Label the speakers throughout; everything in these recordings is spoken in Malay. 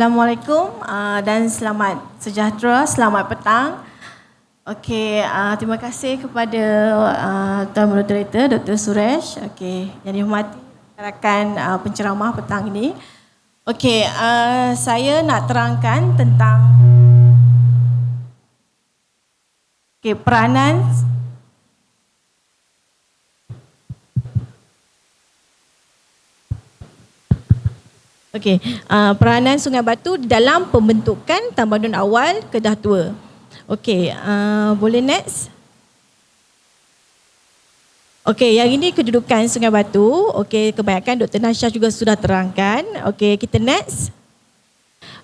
Speaker 1: Assalamualaikum dan selamat sejahtera, selamat petang. Okey, terima kasih kepada Tuan Moderator Dr. Suresh. Okey, yang dihormati rakan penceramah petang ini. Okey, saya nak terangkan tentang peranan peranan Sungai Batu dalam pembentukan tamadun awal Kedah Tua. Okey, boleh next? Okey, yang ini kedudukan Sungai Batu. Okey, kebanyakan Dr. Nasha juga sudah terangkan. Okey, kita next.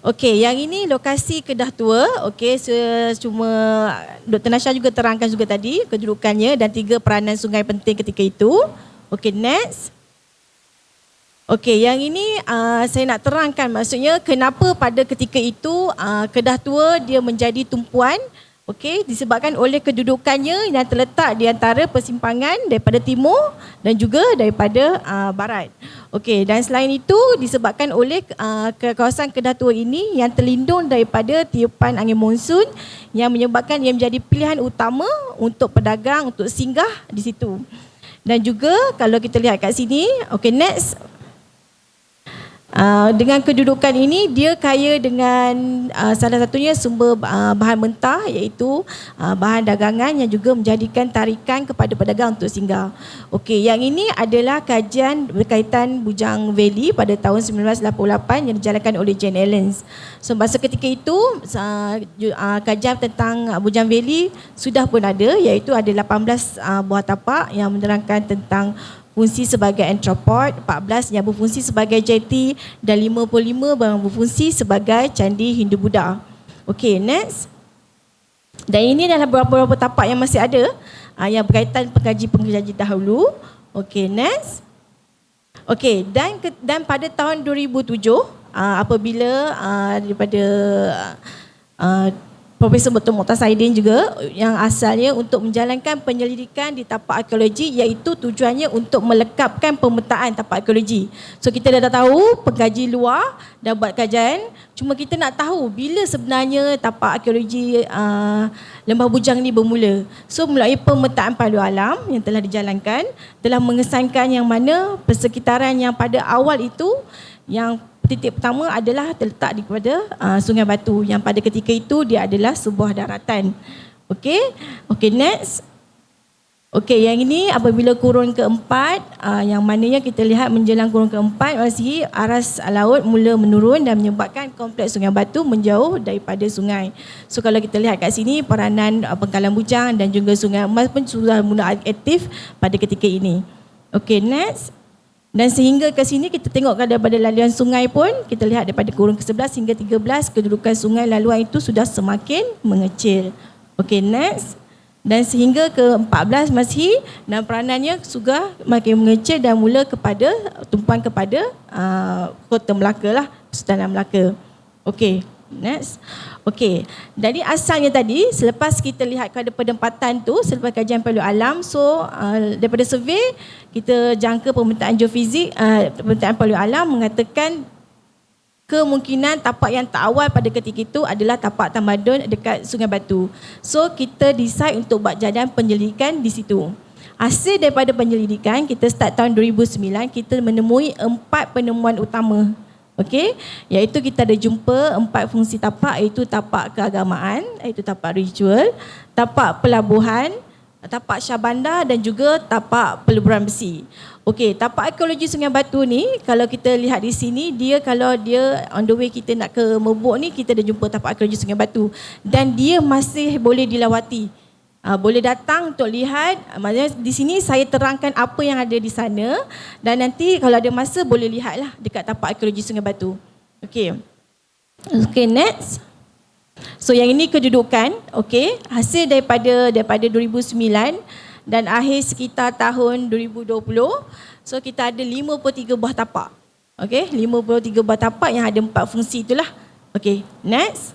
Speaker 1: Okey, yang ini lokasi Kedah Tua. Okey, cuma Dr. Nasha juga terangkan juga tadi kedudukannya dan 3 peranan sungai penting ketika itu. Okey, next. Okey, yang ini saya nak terangkan maksudnya kenapa pada ketika itu Kedah Tua dia menjadi tumpuan. Okey, disebabkan oleh kedudukannya yang terletak di antara persimpangan daripada timur dan juga daripada barat. Okey, dan selain itu disebabkan oleh kawasan Kedah Tua ini yang terlindung daripada tiupan angin monsun yang menyebabkan ia menjadi pilihan utama untuk pedagang untuk singgah di situ. Dan juga kalau kita lihat kat sini, okey next. Dengan kedudukan ini dia kaya dengan salah satunya sumber bahan mentah iaitu bahan dagangan yang juga menjadikan tarikan kepada pedagang untuk singgah. Okey, yang ini adalah kajian berkaitan Bujang Valley pada tahun 1988 yang dijalankan oleh Jane Allens. So masa ketika itu kajian tentang Bujang Valley sudah pun ada, iaitu ada 18 buah tapak yang menerangkan tentang fungsi sebagai antropod, 14 yang berfungsi sebagai jeti dan 55 yang berfungsi sebagai candi Hindu-Buddha. Okey, next. Dan ini adalah beberapa tapak yang masih ada yang berkaitan pengkaji-pengkaji dahulu. Okey, next. Okey, dan pada tahun 2007 apabila daripada Profesor Dr. Mokhtar Saidin juga yang asalnya untuk menjalankan penyelidikan di tapak arkeologi iaitu tujuannya untuk melekapkan pemetaan tapak arkeologi. So kita dah tahu pengkaji luar dah buat kajian, cuma kita nak tahu bila sebenarnya tapak arkeologi Lembah Bujang ni bermula. So melalui pemetaan palu alam yang telah dijalankan telah mengesankan yang mana persekitaran yang pada awal itu yang titik pertama adalah terletak di kepada Sungai Batu yang pada ketika itu dia adalah sebuah daratan. Okey. Okey, next. Okey, yang ini apabila kurun keempat yang mananya kita lihat menjelang kurun keempat masih aras laut mula menurun dan menyebabkan kompleks Sungai Batu menjauh daripada sungai. So kalau kita lihat kat sini peranan Pengkalan Bujang dan juga Sungai Emas pun sudah mula aktif pada ketika ini. Okey, next. Dan sehingga ke sini kita tengok daripada laluan sungai pun kita lihat daripada kurun ke-11 hingga 13 kedudukan sungai laluan itu sudah semakin mengecil. Okey, next. Dan sehingga ke-14 masih dan peranannya juga makin mengecil dan mula kepada tumpuan kepada Kota Melaka lah, Sultanat Melaka. Okey, next. Okey, dari asalnya tadi selepas kita lihat kepada penempatan tu selepas kajian palu alam, so daripada survey kita jangka pemetaan geofizik, pemetaan palu alam mengatakan kemungkinan tapak yang terawal pada ketika itu adalah tapak tamadun dekat Sungai Batu. So kita decide untuk buat jalan penyelidikan di situ. Hasil daripada penyelidikan kita start tahun 2009, kita menemui 4 penemuan utama. Okey, iaitu kita ada jumpa 4 fungsi tapak, iaitu tapak keagamaan, iaitu tapak ritual, tapak pelabuhan, tapak syabanda dan juga tapak peleburan besi. Okey, tapak arkeologi Sungai Batu ni kalau kita lihat di sini dia kalau dia on the way kita nak ke Merbok ni kita dah jumpa tapak arkeologi Sungai Batu dan dia masih boleh dilawati. Boleh datang untuk lihat. Maksudnya di sini saya terangkan apa yang ada di sana dan nanti kalau ada masa boleh lihatlah dekat tapak arkeologi Sungai Batu. Okey. Okey, next. So yang ini kedudukan, okey, hasil daripada 2009 dan akhir sekitar tahun 2020. So kita ada 53 buah tapak. Okey, 53 buah tapak yang ada 4 fungsi itulah. Okey, next.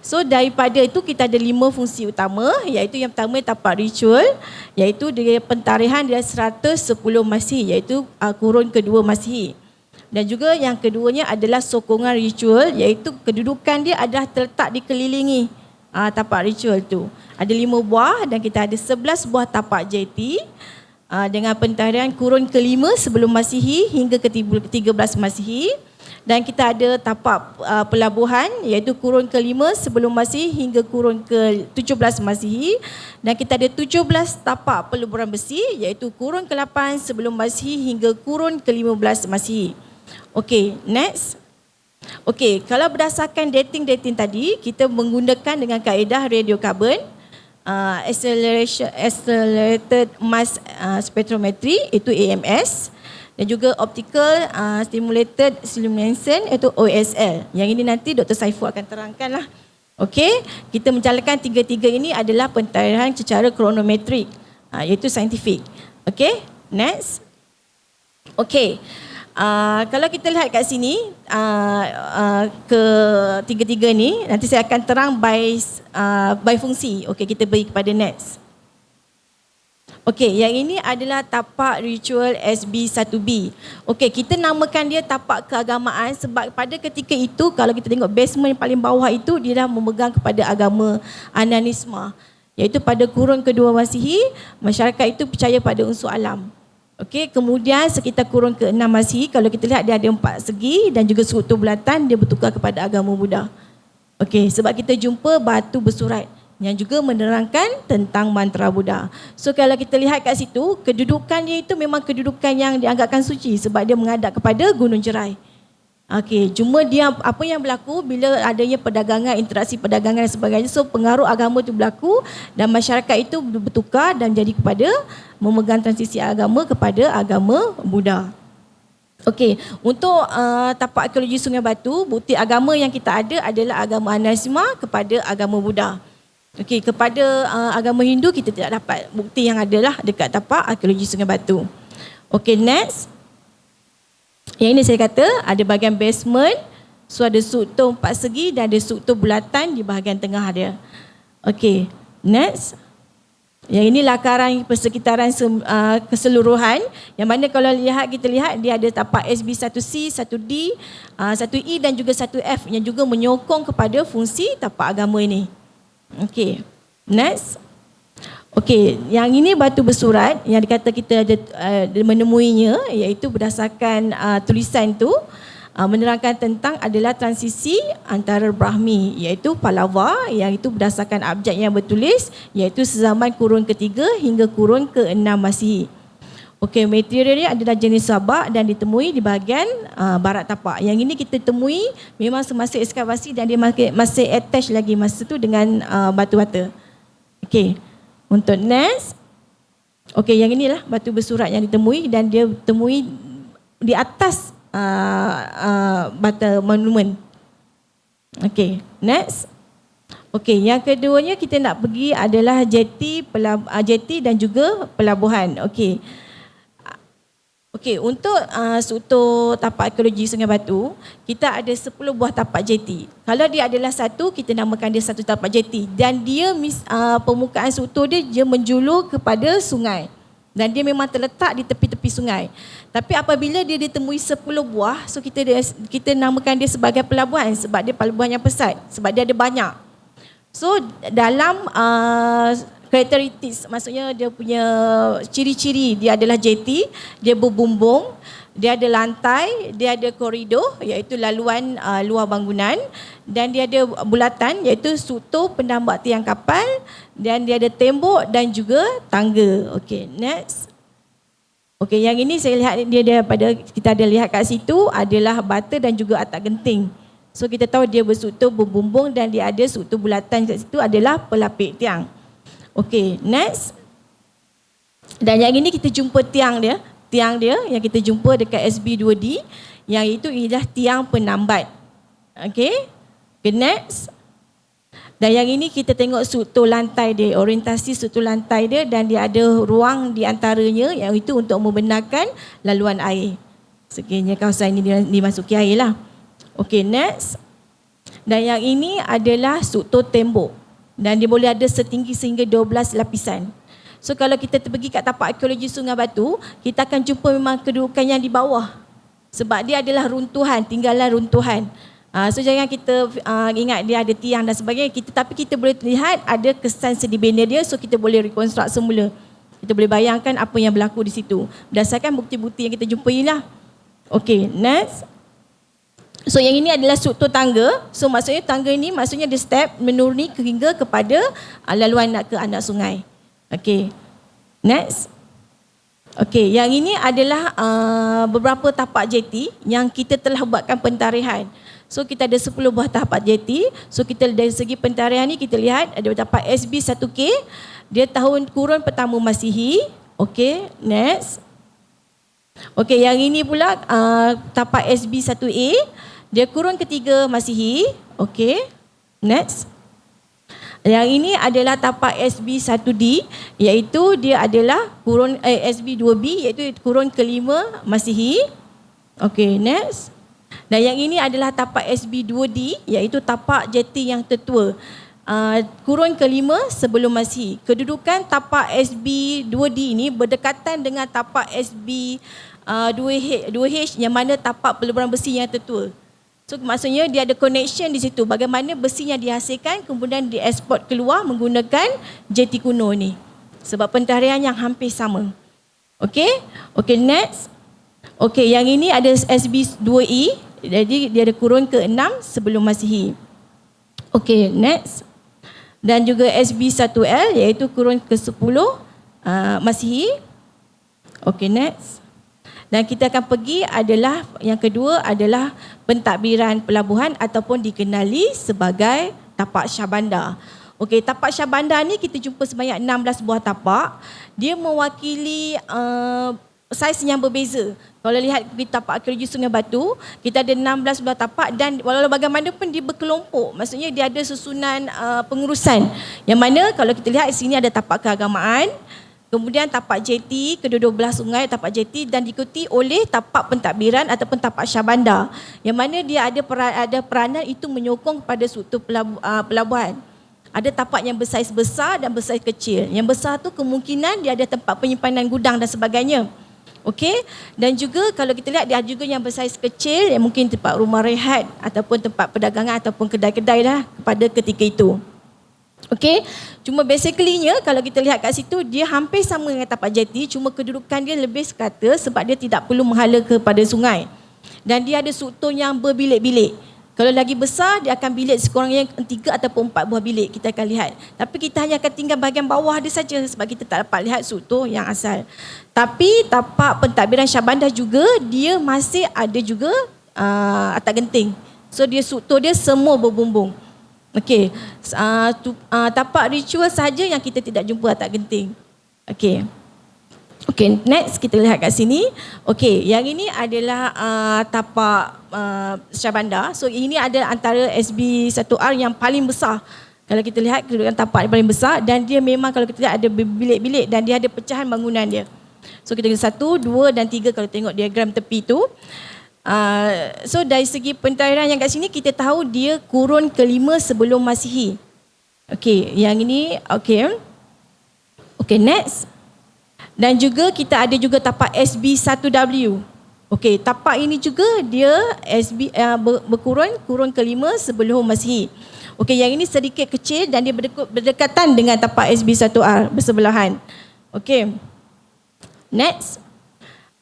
Speaker 1: So daripada itu kita ada 5 fungsi utama, iaitu yang pertama tapak ritual, iaitu dia pentarihan dia 110 Masihi, iaitu kurun kedua Masihi. Dan juga yang keduanya adalah sokongan ritual, iaitu kedudukan dia adalah terletak dikelilingi tapak ritual tu. Ada 5 buah dan kita ada 11 buah tapak jeti dengan pentadbiran kurun ke-5 sebelum Masihi hingga ke-13 Masihi. Dan kita ada tapak pelabuhan, iaitu kurun ke-5 sebelum Masihi hingga kurun ke-17 Masihi. Dan kita ada 17 tapak peleburan besi, iaitu kurun ke-8 sebelum Masihi hingga kurun ke-15 Masihi. Okey, next. Okey, kalau berdasarkan dating tadi, kita menggunakan dengan kaedah radiokarbon, accelerated mass spectrometry, itu AMS, dan juga optical stimulated illumination, iaitu OSL. Yang ini nanti Dr. Saiful akan terangkan lah. Okey, kita menjalankan tiga-tiga ini adalah pentadbiran secara kronometrik, iaitu saintifik. Okey, next. Okey. Kalau kita lihat kat sini, ketiga-tiga ni, nanti saya akan terang by fungsi. Okey, kita beri kepada next. Okey, yang ini adalah tapak ritual SB1B. Okey, kita namakan dia tapak keagamaan sebab pada ketika itu, kalau kita tengok basement yang paling bawah itu, dia dah memegang kepada agama Ananisma. Iaitu pada kurun kedua Masihi, masyarakat itu percaya pada unsur alam. Okey, kemudian sekitar kurun ke-6 Masihi, kalau kita lihat dia ada 4 segi dan juga struktur bulatan, dia bertukar kepada agama Buddha. Okey, sebab kita jumpa batu bersurat yang juga menerangkan tentang mantra Buddha. So kalau kita lihat kat situ, kedudukan dia itu memang kedudukan yang dianggapkan suci sebab dia menghadap kepada Gunung Jerai. Okey, cuma dia apa yang berlaku bila adanya perdagangan, interaksi perdagangan dan sebagainya, so pengaruh agama itu berlaku dan masyarakat itu bertukar dan jadi kepada memegang transisi agama kepada agama Buddha. Okey, untuk tapak arkeologi Sungai Batu, bukti agama yang kita ada adalah agama Ananisma kepada agama Buddha. Okey, kepada agama Hindu kita tidak dapat bukti yang adalah dekat tapak arkeologi Sungai Batu. Okey, next. Yang ini saya kata ada bahagian basement, so ada struktur 4 segi dan ada struktur bulatan di bahagian tengah dia. Okey, next. Yang ini lakaran persekitaran keseluruhan, yang mana kalau kita lihat dia ada tapak SB1C, 1D, 1E dan juga 1F yang juga menyokong kepada fungsi tapak agama ini. Okey, next. Okey, yang ini batu bersurat yang dikata kita ada menemuinya, iaitu berdasarkan tulisan tu menerangkan tentang adalah transisi antara Brahmi, iaitu Pallava, yang itu berdasarkan abjad yang bertulis, iaitu sezaman kurun ke-3 hingga kurun ke-6 Masihi. Okey, materialnya adalah jenis sabak dan ditemui di bahagian barat tapak. Yang ini kita temui memang semasa ekskavasi dan dia masih attach lagi masa tu dengan batu bata. Okey. Untuk next, okey, yang inilah batu bersurat yang ditemui dan dia temui di atas bata monumen. Okey, next. Okey, yang keduanya kita nak pergi adalah jeti dan juga pelabuhan. Okey. Okey, untuk struktur tapak arkeologi Sungai Batu, kita ada 10 buah tapak jeti. Kalau dia adalah satu, kita namakan dia satu tapak jeti. Dan dia permukaan struktur dia menjulur kepada sungai. Dan dia memang terletak di tepi-tepi sungai. Tapi apabila dia ditemui 10 buah, so kita namakan dia sebagai pelabuhan sebab dia pelabuhan yang pesat, sebab dia ada banyak. So dalam karakteristik, maksudnya dia punya ciri-ciri, dia adalah jeti, dia berbumbung, dia ada lantai, dia ada koridor iaitu laluan luar bangunan, dan dia ada bulatan iaitu struktur penambak tiang kapal, dan dia ada tembok dan juga tangga. Okey, next. Okey, yang ini saya lihat dia daripada kita ada lihat kat situ adalah bata dan juga atap genting. So kita tahu dia berstruktur berbumbung dan dia ada struktur bulatan kat situ adalah pelapik tiang. Okey, next. Dan yang ini kita jumpa tiang dia yang kita jumpa dekat SB2D, yang itu ialah tiang penambat. Okey. Okay, next. Dan yang ini kita tengok struktur lantai dia, orientasi struktur lantai dia, dan dia ada ruang di antaranya yang itu untuk membenarkan laluan air. Sekiranya kawasan ini dimasuki air lah. Okey, next. Dan yang ini adalah struktur tembok. Dan dia boleh ada setinggi sehingga 12 lapisan. So kalau kita pergi kat tapak arkeologi Sungai Batu, kita akan jumpa memang kedudukan yang di bawah. Sebab dia adalah runtuhan, tinggalan runtuhan. So jangan kita ingat dia ada tiang dan sebagainya, tapi kita boleh lihat ada kesan sedibenda dia, so kita boleh rekonstruk semula. Kita boleh bayangkan apa yang berlaku di situ berdasarkan bukti-bukti yang kita jumpai lah. Okey, next. So yang ini adalah struktur tangga. So maksudnya tangga ini maksudnya dia step menuruni hingga kepada laluan nak ke anak sungai. Okey, next. Okey, yang ini adalah beberapa tapak jeti yang kita telah buatkan pentarihan. So kita ada 10 buah tapak jeti. So kita dari segi pentarihan ni kita lihat ada tapak SB 1K. Dia tahun kurun pertama Masihi. Okey, next. Okey, yang ini pula tapak SB 1A. Dia kurun ketiga Masihi. Okey, next. Yang ini adalah tapak SB 1D, iaitu dia adalah kurun SB 2B, iaitu kurun kelima Masihi. Okey, next. Dan yang ini adalah tapak SB 2D, iaitu tapak jeti yang tertua. Kurun kelima sebelum Masihi. Kedudukan tapak SB 2D ini berdekatan dengan tapak SB 2H yang mana tapak peleburan besi yang tertua. So maksudnya dia ada connection di situ. Bagaimana besinya dihasilkan kemudian dieksport keluar menggunakan jeti kuno ni. Sebab pentarian yang hampir sama. Okey? Okey, next. Okey, yang ini ada SB 2E. Jadi dia ada kurun ke-6 sebelum Masihi. Okey, next. Dan juga SB 1L iaitu kurun ke-10 Masihi. Okey, next. Dan kita akan pergi adalah yang kedua adalah pentadbiran pelabuhan ataupun dikenali sebagai tapak Syahbandar. Okey, tapak Syahbandar ni kita jumpa sebanyak 16 buah tapak. Dia mewakili saiz yang berbeza. Kalau lihat di tapak arkeologi Sungai Batu, kita ada 16 buah tapak dan walau bagaimanapun dia berkelompok. Maksudnya dia ada susunan pengurusan. Yang mana kalau kita lihat di sini ada tapak keagamaan, kemudian tapak jeti, kedua-dua belah sungai tapak jeti dan diikuti oleh tapak pentadbiran ataupun tapak Syahbandar. Yang mana dia ada peranan itu menyokong kepada struktur pelabuhan. Ada tapak yang bersaiz besar dan bersaiz kecil. Yang besar tu kemungkinan dia ada tempat penyimpanan gudang dan sebagainya. Okey, dan juga kalau kita lihat dia ada juga yang bersaiz kecil yang mungkin tempat rumah rehat ataupun tempat perdagangan ataupun kedai-kedai lah pada ketika itu. Okey, cuma basically-nya kalau kita lihat kat situ dia hampir sama dengan tapak jeti, cuma kedudukan dia lebih sekata sebab dia tidak perlu menghala kepada sungai. Dan dia ada struktur yang berbilik-bilik. Kalau lagi besar, dia akan bilik sekurang-kurangnya 3 ataupun 4 buah bilik kita akan lihat. Tapi kita hanya akan tinggal bahagian bawah dia saja sebab kita tak dapat lihat struktur yang asal. Tapi tapak pentadbiran Syahbandar juga, dia masih ada juga atak genting. So dia struktur dia semua berbumbung. Okey, tapak ritual saja yang kita tidak jumpa atak genting. Okey. Okey, next kita lihat kat sini. Okey, yang ini adalah tapak Syahbandar. So ini ada antara SB 1R yang paling besar. Kalau kita lihat kedudukan tapak yang paling besar dan dia memang kalau kita lihat ada bilik-bilik dan dia ada pecahan bangunan dia. So kita lihat 1, 2 dan 3 kalau tengok diagram tepi tu. So dari segi pentadbiran yang kat sini kita tahu dia kurun kelima sebelum Masihi. Okey, yang ini okey. Okey, next. Dan juga kita ada juga tapak SB 1W. Okey, tapak ini juga dia SB kurun kelima sebelum Masihi. Okey, yang ini sedikit kecil dan dia berdekatan dengan tapak SB 1R bersebelahan. Okey. Next.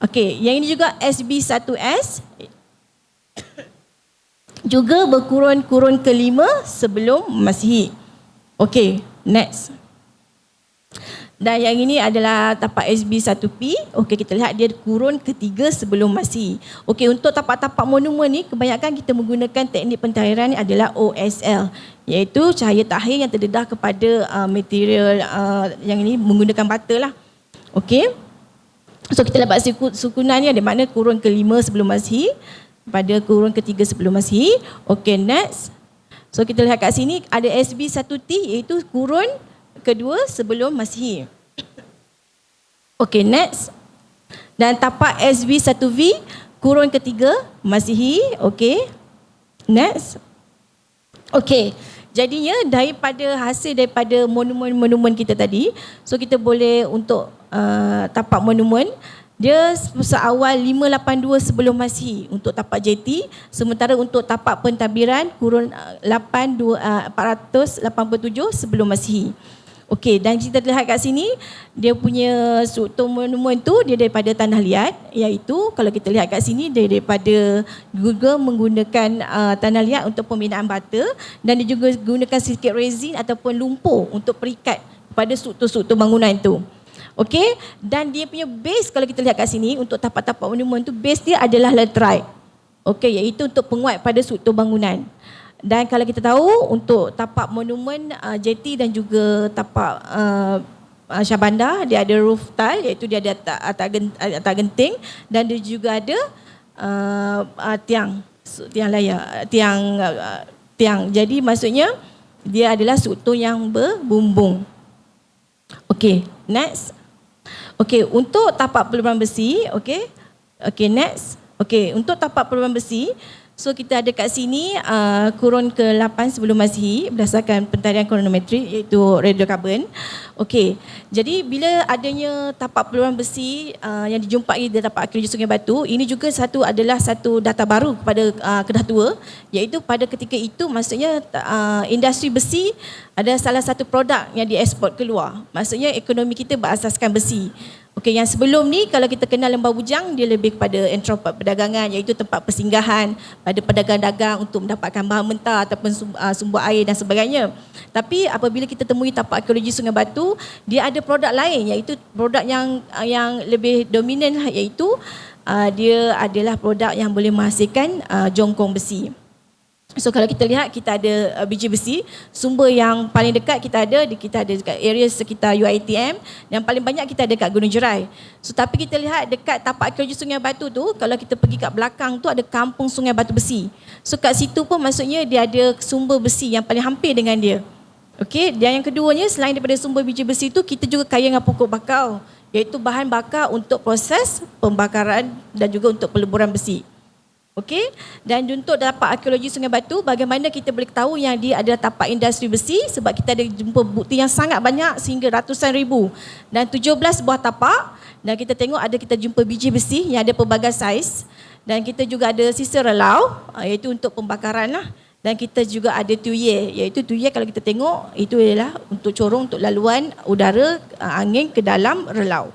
Speaker 1: Okey, yang ini juga SB 1S. Juga berkurun kelima sebelum Masihi. Okey, next. Dan yang ini adalah tapak SB 1P. Okey, kita lihat dia kurun ketiga sebelum Masihi. Okey, untuk tapak-tapak monumen ni kebanyakan kita menggunakan teknik pentadbiran ni adalah OSL, iaitu cahaya tahir yang terdedah kepada material yang ini menggunakan bata lah. Okey. So kita dapat sukunan ni ada makna kurun kelima sebelum Masihi pada kurun ketiga sebelum Masihi. Okey, next. So kita lihat kat sini ada SB 1T iaitu kurun kedua sebelum Masihi. Okey, next. Dan tapak SB 1V kurun ketiga Masihi. Okey. Next. Okey. Jadinya hasil daripada monumen-monumen kita tadi, so kita boleh untuk tapak monumen Dia seawal 582 sebelum Masihi untuk tapak jeti, sementara untuk tapak pentadbiran kurun 487 sebelum Masihi. Okey, dan kita lihat kat sini dia punya struktur monumen tu dia daripada tanah liat, iaitu kalau kita lihat kat sini dia daripada juga menggunakan tanah liat untuk pembinaan bata, dan dia juga gunakan sedikit resin ataupun lumpur untuk perikat pada struktur-struktur bangunan tu. Okey, dan dia punya base kalau kita lihat kat sini untuk tapak-tapak monumen tu base dia adalah laterite. Okey, iaitu untuk penguat pada struktur bangunan. Dan kalau kita tahu untuk tapak monumen jeti dan juga tapak Shah Bandar, dia ada roof tile, iaitu dia ada atap genting, dan dia juga ada tiang layar, tiang. Jadi maksudnya dia adalah struktur yang berbumbung. Okey, next. Okey, untuk tapak peluruhan besi, okey. Okey, next. Okey, untuk tapak peluruhan besi, so kita ada kat sini kurun ke-8 sebelum Masihi berdasarkan pentarian kronometrik iaitu radiokarbon. Okey. Jadi bila adanya tapak peluruhan besi yang dijumpai di tapak arkeologi Sungai Batu, ini juga adalah satu data baru kepada Kedah Tua, iaitu pada ketika itu maksudnya industri besi adalah salah satu produk yang dieksport keluar. Maksudnya ekonomi kita berasaskan besi. Okey, yang sebelum ni kalau kita kenal Lembah Bujang, dia lebih kepada entropat perdagangan, iaitu tempat persinggahan pada pedagang-dagang untuk mendapatkan bahan mentah ataupun sumber air dan sebagainya. Tapi apabila kita temui tapak arkeologi Sungai Batu, dia ada produk lain, iaitu produk yang lebih dominan, iaitu dia adalah produk yang boleh menghasilkan jongkong besi. So kalau kita lihat, kita ada biji besi, sumber yang paling dekat kita ada dekat area sekitar UiTM, yang paling banyak kita ada kat Gunung Jerai. So tapi kita lihat dekat tapak arkeologi Sungai Batu tu, kalau kita pergi kat belakang tu ada kampung Sungai Batu Besi. So kat situ pun maksudnya dia ada sumber besi yang paling hampir dengan dia. Okey, dan yang keduanya selain daripada sumber biji besi tu, kita juga kaya dengan pokok bakau, iaitu bahan bakar untuk proses pembakaran dan juga untuk peleburan besi. Okey, dan untuk tapak arkeologi Sungai Batu, bagaimana kita boleh tahu yang dia adalah tapak industri besi? Sebab kita ada jumpa bukti yang sangat banyak sehingga ratusan ribu, dan 17 buah tapak, dan kita tengok kita jumpa biji besi yang ada pelbagai saiz, dan kita juga ada sisa relau, iaitu untuk pembakaran lah. Dan kita juga ada tuye, iaitu tuye kalau kita tengok itu adalah untuk corong untuk laluan udara angin ke dalam relau.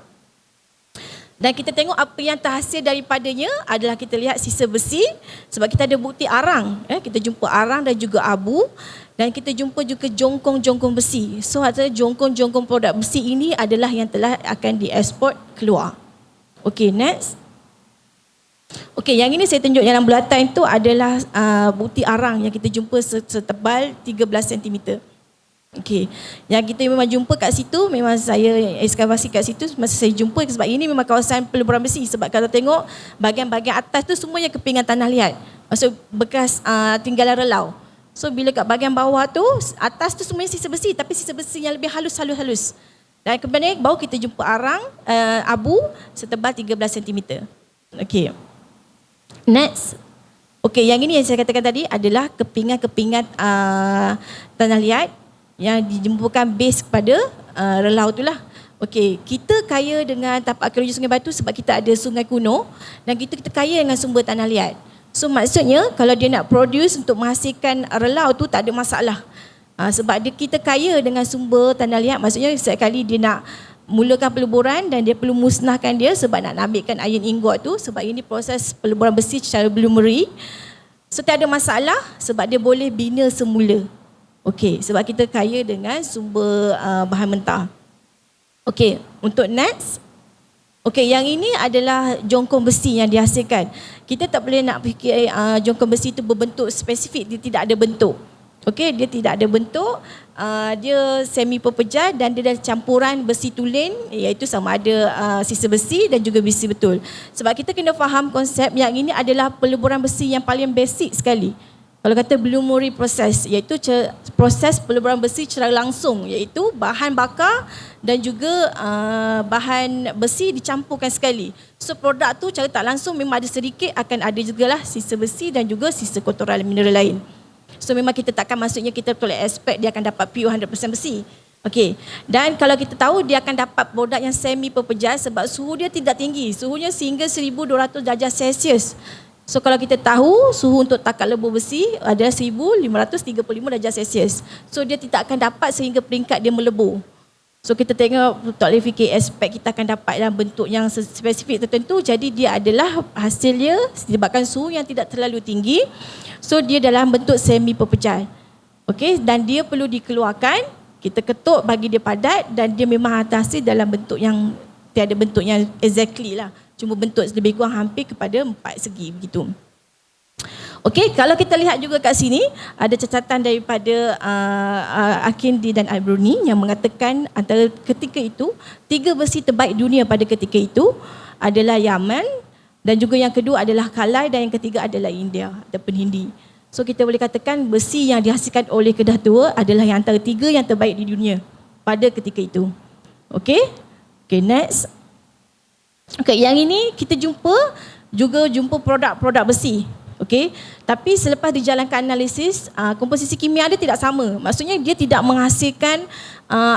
Speaker 1: Dan kita tengok apa yang terhasil daripadanya adalah kita lihat sisa besi, sebab kita ada bukti arang. Kita jumpa arang dan juga abu, dan kita jumpa juga jongkong-jongkong besi. So artinya jongkong-jongkong produk besi ini adalah yang telah akan dieksport keluar. Okey, next. Okey, yang ini saya tunjuk dalam bulatan itu adalah bukti arang yang kita jumpa setebal 13 cm. Okey, yang kita memang jumpa kat situ, memang saya ekskavasi kat situ masa saya jumpa, sebab ini memang kawasan peleburan besi. Sebab kalau tengok bahagian-bahagian atas tu semuanya kepingan tanah liat, maksud bekas tinggalan relau. So bila kat bahagian bawah tu, atas tu semuanya sisa besi, tapi sisa besi yang lebih halus. Dan kemudian baru kita jumpa arang abu setebal 13 cm. Okey, next. Okey, yang ini yang saya katakan tadi adalah kepingan-kepingan tanah liat yang dijumpukan base kepada relau itulah. Okey, kita kaya dengan tapak arkeologi Sungai Batu sebab kita ada sungai kuno, dan kita kaya dengan sumber tanah liat. So maksudnya kalau dia nak produce untuk menghasilkan relau tu tak ada masalah. Sebab kita kaya dengan sumber tanah liat, maksudnya setiap kali dia nak mulakan peleburan dan dia perlu musnahkan dia sebab nak ambilkan iron ingot tu, sebab ini proses peleburan besi secara blumeri. So tak ada masalah sebab dia boleh bina semula. Okey, sebab kita kaya dengan sumber bahan mentah. Okey, untuk next. Okey, yang ini adalah jongkong besi yang dihasilkan. Kita tak boleh nak fikir jongkong besi itu berbentuk spesifik, dia tidak ada bentuk. Okey, dia tidak ada bentuk, dia semi pepejal dan dia dah campuran besi tulen, iaitu sama ada sisa besi dan juga besi betul. Sebab kita kena faham konsep yang ini adalah peleburan besi yang paling basic sekali. Kalau kata blumeri proses, iaitu proses peleburan besi secara langsung, iaitu bahan bakar dan juga bahan besi dicampurkan sekali. So produk tu cara tak langsung memang ada sedikit akan ada jugalah sisa besi dan juga sisa kotoran mineral lain. So memang kita takkan maksudnya kita boleh expect dia akan dapat pure 100% besi. Okey. Dan kalau kita tahu dia akan dapat produk yang semi pepejal sebab suhu dia tidak tinggi. Suhunya sehingga 1200 darjah Celsius. So kalau kita tahu suhu untuk takat lembu besi adalah 1535 darjah Celsius. So dia tidak akan dapat sehingga peringkat dia melebur. So kita tengok tak boleh fikir aspek kita akan dapat dalam bentuk yang spesifik tertentu. Jadi dia adalah hasilnya disebabkan suhu yang tidak terlalu tinggi. So dia dalam bentuk semi pepejal. Okey, dan dia perlu dikeluarkan. Kita ketuk bagi dia padat dan dia memang hasil dalam bentuk yang tiada bentuk yang exactly lah. Cuma bentuk lebih kurang hampir kepada 4 segi begitu. Okey, kalau kita lihat juga kat sini ada catatan daripada Al-Kindi dan Al-Bruni yang mengatakan antara ketika itu 3 besi terbaik dunia pada ketika itu adalah Yaman dan juga yang kedua adalah Kalai dan yang ketiga adalah India ataupun Hindi. So kita boleh katakan besi yang dihasilkan oleh Kedah Tua adalah yang antara 3 yang terbaik di dunia pada ketika itu. Okey? Okay, next. Okay, yang ini kita jumpa produk-produk besi. Okey, tapi selepas dijalankan analisis, komposisi kimia dia tidak sama. Maksudnya dia tidak menghasilkan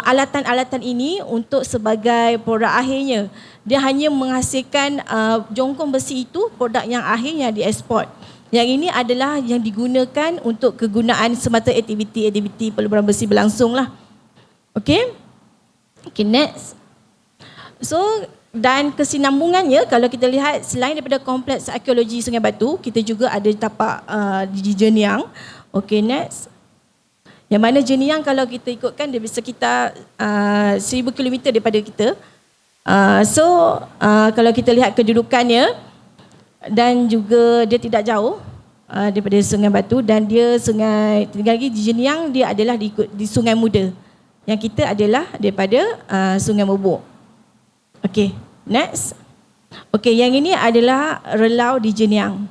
Speaker 1: alatan-alatan ini untuk sebagai produk akhirnya. Dia hanya menghasilkan jongkong besi itu produk yang akhirnya diekspor. Yang ini adalah yang digunakan untuk kegunaan semata aktiviti peluburan besi berlangsung lah. Okey. Okay, next. So, dan kesinambungannya kalau kita lihat selain daripada kompleks arkeologi Sungai Batu, kita juga ada tapak di Jeniang. Okey, next. Yang mana Jeniang kalau kita ikutkan dia sekitar 1000 km daripada kita. Kalau kita lihat kedudukannya, dan juga dia tidak jauh daripada Sungai Batu dan dia sungai lagi di Jeniang dia adalah di Sungai Muda. Yang kita adalah daripada Sungai Mobok. Okey, next. Okey, yang ini adalah relau di Jeniang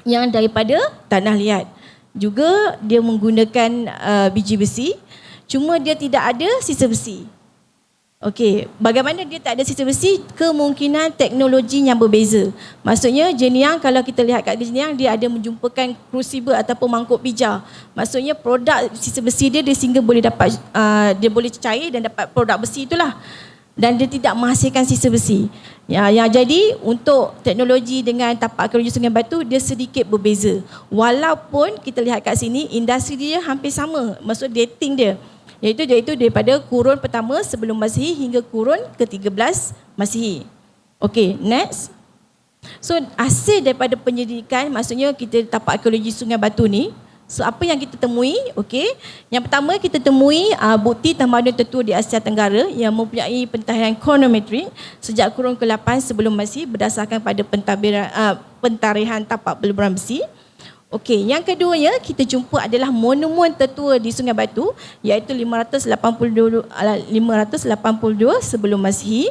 Speaker 1: yang daripada tanah liat. Juga dia menggunakan biji besi, cuma dia tidak ada sisa besi. Okey, bagaimana dia tak ada sisa besi? Kemungkinan teknologi yang berbeza. Maksudnya Jeniang kalau kita lihat kat Jeniang dia ada menjumpakan crucible ataupun mangkuk pija. Maksudnya produk sisa besi dia sehingga boleh dapat dia boleh cair dan dapat produk besi itulah. Dan dia tidak menghasilkan sisa besi. Yang jadi untuk teknologi dengan tapak arkeologi Sungai Batu dia sedikit berbeza. Walaupun kita lihat kat sini industri dia hampir sama. Maksud dating dia. Iaitu daripada kurun pertama sebelum Masihi hingga kurun ke-13 Masihi. Okey, next. So, hasil daripada penyelidikan, maksudnya kita tapak arkeologi Sungai Batu ni, so apa yang kita temui, okey. Yang pertama kita temui bukti tamadun tertua di Asia Tenggara yang mempunyai pentarian chronometrik sejak kurun ke-8 sebelum Masihi berdasarkan pada pentarian tapak peluburan besi. Okey, yang keduanya kita jumpa adalah monumen tertua di Sungai Batu iaitu 582 sebelum Masihi.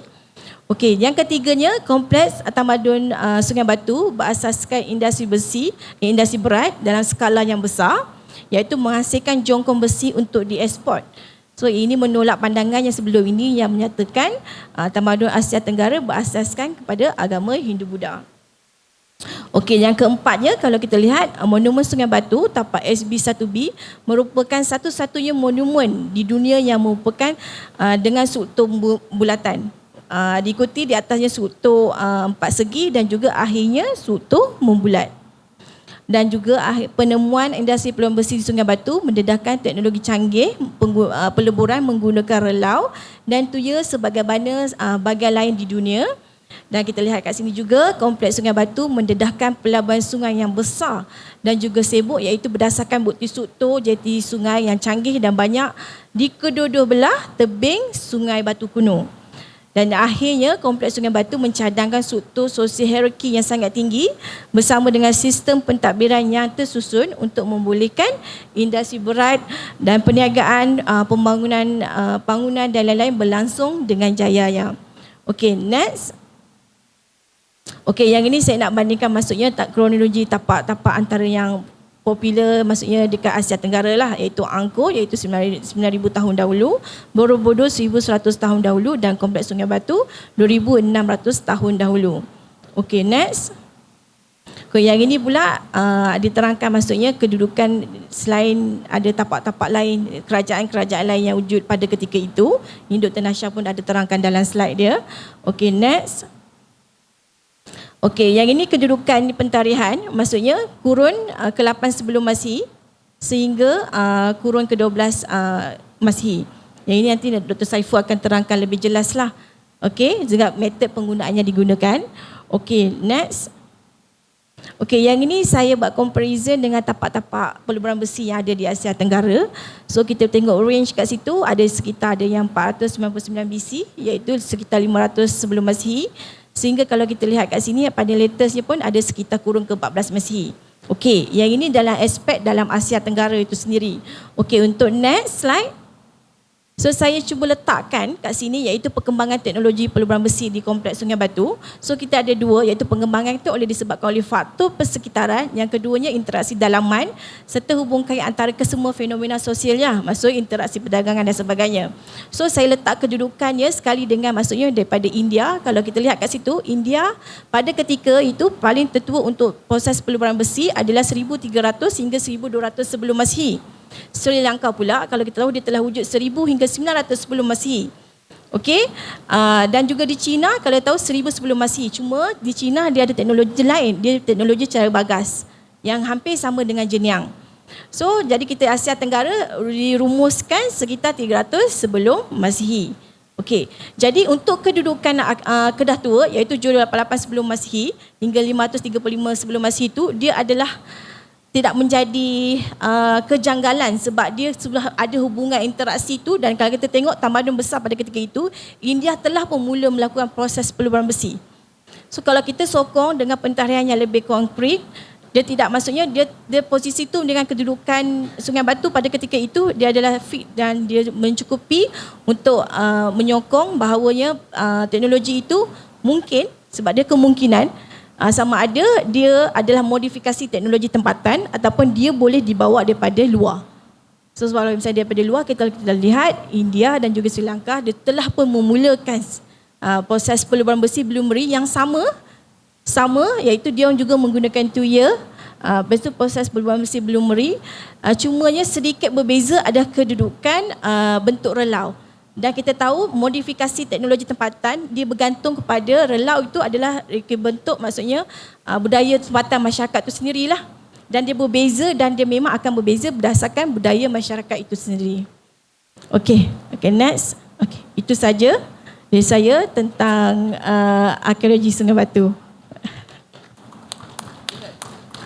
Speaker 1: Okey, yang ketiganya kompleks tamadun Sungai Batu berasaskan industri besi, industri berat dalam skala yang besar iaitu menghasilkan jongkong besi untuk diekspor. So ini menolak pandangan yang sebelum ini yang menyatakan tamadun Asia Tenggara berasaskan kepada agama Hindu-Buddha. Okey, yang keempatnya kalau kita lihat monumen Sungai Batu tapak SB1B merupakan satu-satunya monumen di dunia yang merupakan dengan struktur bulatan. Diikuti di atasnya struktur 4 segi dan juga akhirnya struktur membulat. Dan juga penemuan industri peluburan besi di Sungai Batu mendedahkan teknologi canggih peleburan menggunakan relau dan tuya sebagaimana bagian lain di dunia. Dan kita lihat kat sini juga kompleks Sungai Batu mendedahkan pelabuhan sungai yang besar dan juga sibuk iaitu berdasarkan bukti struktur jeti sungai yang canggih dan banyak di kedua-dua belah tebing Sungai Batu kuno. Dan akhirnya kompleks Sungai Batu mencadangkan struktur sosial hierarki yang sangat tinggi bersama dengan sistem pentadbiran yang tersusun untuk membolehkan industri berat dan perniagaan, bangunan dan lain-lain berlangsung dengan jayanya. Okey, next. Okey, yang ini saya nak bandingkan maksudnya kronologi tapak-tapak antara yang popular maksudnya dekat Asia Tenggara lah iaitu Angkor iaitu 9,000 tahun dahulu, Borobudur 1,100 tahun dahulu dan kompleks Sungai Batu 2,600 tahun dahulu. Okey, next. Yang ini pula diterangkan maksudnya kedudukan selain ada tapak-tapak lain, kerajaan-kerajaan lain yang wujud pada ketika itu. Ini Dr. Nasha pun ada terangkan dalam slide dia. Okey, next. Okey, yang ini kedudukan pentarihan, maksudnya kurun ke-8 sebelum Masihi sehingga kurun ke-12 Masihi. Yang ini nanti Dr. Saiful akan terangkan lebih jelas lah. Okey, juga metod penggunaannya digunakan. Okey, next. Okey, yang ini saya buat comparison dengan tapak-tapak peluburan besi yang ada di Asia Tenggara. So kita tengok range kat situ, ada sekitar ada yang 499 BC, iaitu sekitar 500 sebelum Masihi. Sehingga kalau kita lihat kat sini, pada latestnya pun ada sekitar kurun ke-14 Masihi. Okey, yang ini dalam aspek dalam Asia Tenggara itu sendiri. Okey, untuk next slide. So saya cuba letakkan kat sini iaitu perkembangan teknologi peluburan besi di Kompleks Sungai Batu. So kita ada dua, iaitu pengembangan itu oleh disebabkan oleh faktor persekitaran, yang keduanya interaksi dalaman serta hubungkan antara kesemua fenomena sosialnya, maksud interaksi perdagangan dan sebagainya. So saya letak kedudukannya sekali dengan maksudnya daripada India. Kalau kita lihat kat situ, India pada ketika itu paling tertua untuk proses peluburan besi adalah 1300 hingga 1200 sebelum Masihi. Sri Lanka pula, kalau kita tahu dia telah wujud 1000 hingga 900 sebelum Masihi. Okey, dan juga di China kalau tahu 1000 sebelum Masihi. Cuma di China dia ada teknologi lain, dia teknologi cara bagas yang hampir sama dengan Jenyang. So jadi kita Asia Tenggara dirumuskan sekitar 300 sebelum Masihi. Okey, jadi untuk kedudukan Kedah Tua iaitu 788 sebelum Masihi hingga 535 sebelum Masihi itu, dia adalah tidak menjadi kejanggalan sebab dia sudah ada hubungan interaksi itu. Dan kalau kita tengok tamadun besar pada ketika itu, India telah pun mula melakukan proses peluburan besi. So kalau kita sokong dengan pentarian yang lebih konkret, dia tidak, maksudnya dia posisi itu dengan kedudukan Sungai Batu pada ketika itu dia adalah fit dan dia mencukupi untuk menyokong bahawanya teknologi itu mungkin, sebab dia kemungkinan sama ada dia adalah modifikasi teknologi tempatan ataupun dia boleh dibawa daripada luar. So kalau misalnya daripada luar, kita lihat India dan juga Sri Lanka, dia telah pun memulakan proses peluburan besi belum meri yang sama, iaitu dia juga menggunakan 2 year. Lepas tu proses peluburan besi belum meri, cumanya sedikit berbeza ada kedudukan bentuk relau. Dan kita tahu modifikasi teknologi tempatan dia bergantung kepada relau itu adalah bentuk, maksudnya budaya tempatan masyarakat itu sendirilah. Dan dia berbeza dan dia memang akan berbeza berdasarkan budaya masyarakat itu sendiri. Okey, next. Okey, itu saja dari saya tentang arkeologi Sungai Batu.